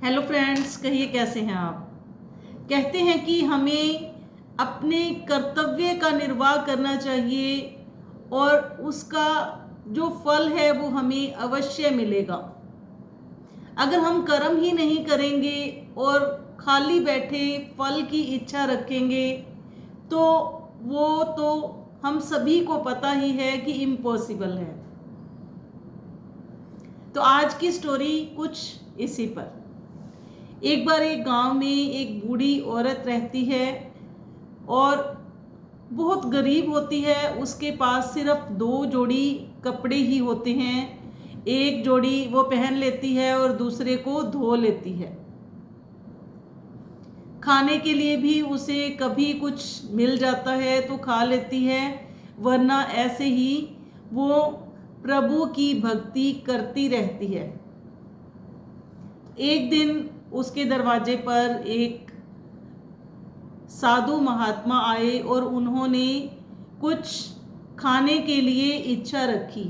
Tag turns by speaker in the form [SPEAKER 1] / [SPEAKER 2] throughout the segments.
[SPEAKER 1] Hello friends, कहिए कैसे हैं आप। कहते हैं कि हमें अपने कर्तव्य का निर्वाह करना चाहिए और उसका जो फल है वो हमें अवश्य मिलेगा। अगर हम कर्म ही नहीं करेंगे और खाली बैठे फल की इच्छा रखेंगे तो वो तो हम सभी को पता ही है कि इम्पॉसिबल है। तो आज की स्टोरी कुछ इसी पर। एक बार एक गांव में एक बूढ़ी औरत रहती है और बहुत गरीब होती है। उसके पास सिर्फ 2 जोड़ी कपड़े ही होते हैं। एक जोड़ी वो पहन लेती है और दूसरे को धो लेती है। खाने के लिए भी उसे कभी कुछ मिल जाता है तो खा लेती है, वरना ऐसे ही वो प्रभु की भक्ति करती रहती है। एक दिन उसके दरवाजे पर एक साधु महात्मा आए और उन्होंने कुछ खाने के लिए इच्छा रखी।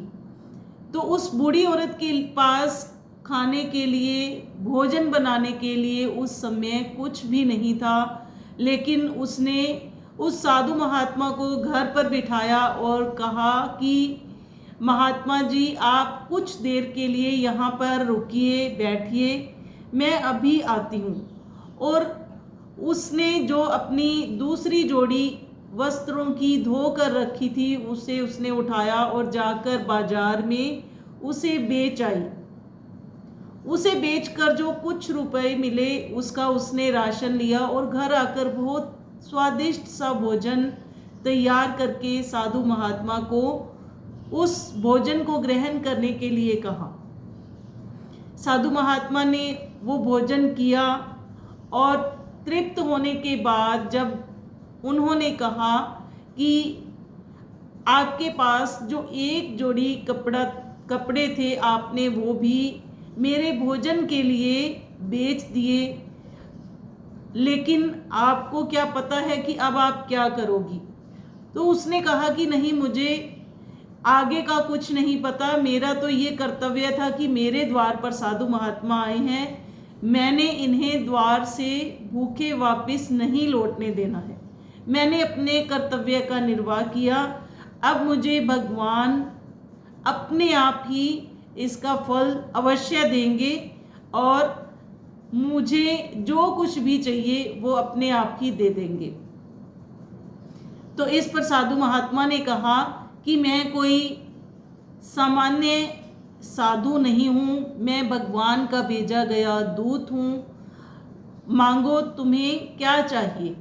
[SPEAKER 1] तो उस बूढ़ी औरत के पास खाने के लिए, भोजन बनाने के लिए उस समय कुछ भी नहीं था, लेकिन उसने उस साधु महात्मा को घर पर बिठाया और कहा कि महात्मा जी, आप कुछ देर के लिए यहाँ पर रुकिए, बैठिए, मैं अभी आती हूँ। और उसने जो अपनी दूसरी जोड़ी वस्त्रों की धो कर रखी थी उसे उसने उठाया और जाकर बाजार में उसे बेच आई। उसे बेचकर जो कुछ रुपए मिले उसका उसने राशन लिया और घर आकर बहुत स्वादिष्ट सा भोजन तैयार करके साधु महात्मा को उस भोजन को ग्रहण करने के लिए कहा। साधु महात्मा ने वो भोजन किया और तृप्त होने के बाद जब उन्होंने कहा कि आपके पास जो एक जोड़ी कपड़े थे आपने वो भी मेरे भोजन के लिए बेच दिए, लेकिन आपको क्या पता है कि अब आप क्या करोगी। तो उसने कहा कि नहीं, मुझे आगे का कुछ नहीं पता, मेरा तो ये कर्तव्य था कि मेरे द्वार पर साधु महात्मा आए हैं, मैंने इन्हें द्वार से भूखे वापस नहीं लौटने देना है। मैंने अपने कर्तव्य का निर्वाह किया, अब मुझे भगवान अपने आप ही इसका फल अवश्य देंगे और मुझे जो कुछ भी चाहिए वो अपने आप ही दे देंगे। तो इस पर साधु महात्मा ने कहा कि मैं कोई सामान्य साधु नहीं हूँ, मैं भगवान का भेजा गया दूत हूँ, मांगो तुम्हें क्या चाहिए।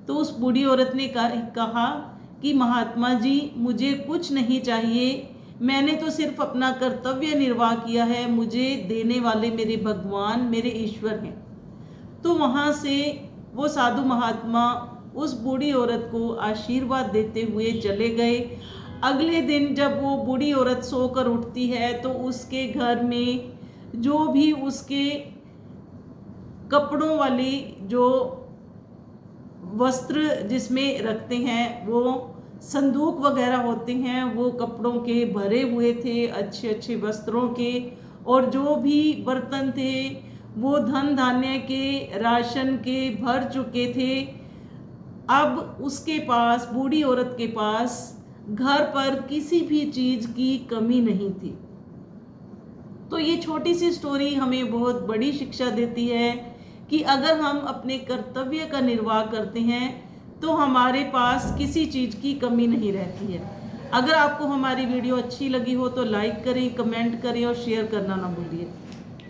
[SPEAKER 1] तो उस बूढ़ी औरत ने कहा कि महात्मा जी, मुझे कुछ नहीं चाहिए, मैंने तो सिर्फ अपना कर्तव्य निर्वाह किया है, मुझे देने वाले मेरे भगवान, मेरे ईश्वर हैं। तो वहाँ से वो साधु महात्मा उस बूढ़ी औरत को आशीर्वाद देते हुए चले गए। अगले दिन जब वो बूढ़ी औरत सोकर उठती है तो उसके घर में जो भी उसके कपड़ों वाली जो वस्त्र जिसमें रखते हैं वो संदूक वगैरह होते हैं, वो कपड़ों के भरे हुए थे, अच्छे अच्छे वस्त्रों के। और जो भी बर्तन थे वो धन धान्य के, राशन के भर चुके थे। अब उसके पास, बूढ़ी औरत के पास घर पर किसी भी चीज की कमी नहीं थी। तो ये छोटी सी स्टोरी हमें बहुत बड़ी शिक्षा देती है कि अगर हम अपने कर्तव्य का निर्वाह करते हैं तो हमारे पास किसी चीज की कमी नहीं रहती है। अगर आपको हमारी वीडियो अच्छी लगी हो तो लाइक करें, कमेंट करें और शेयर करना ना भूलिए।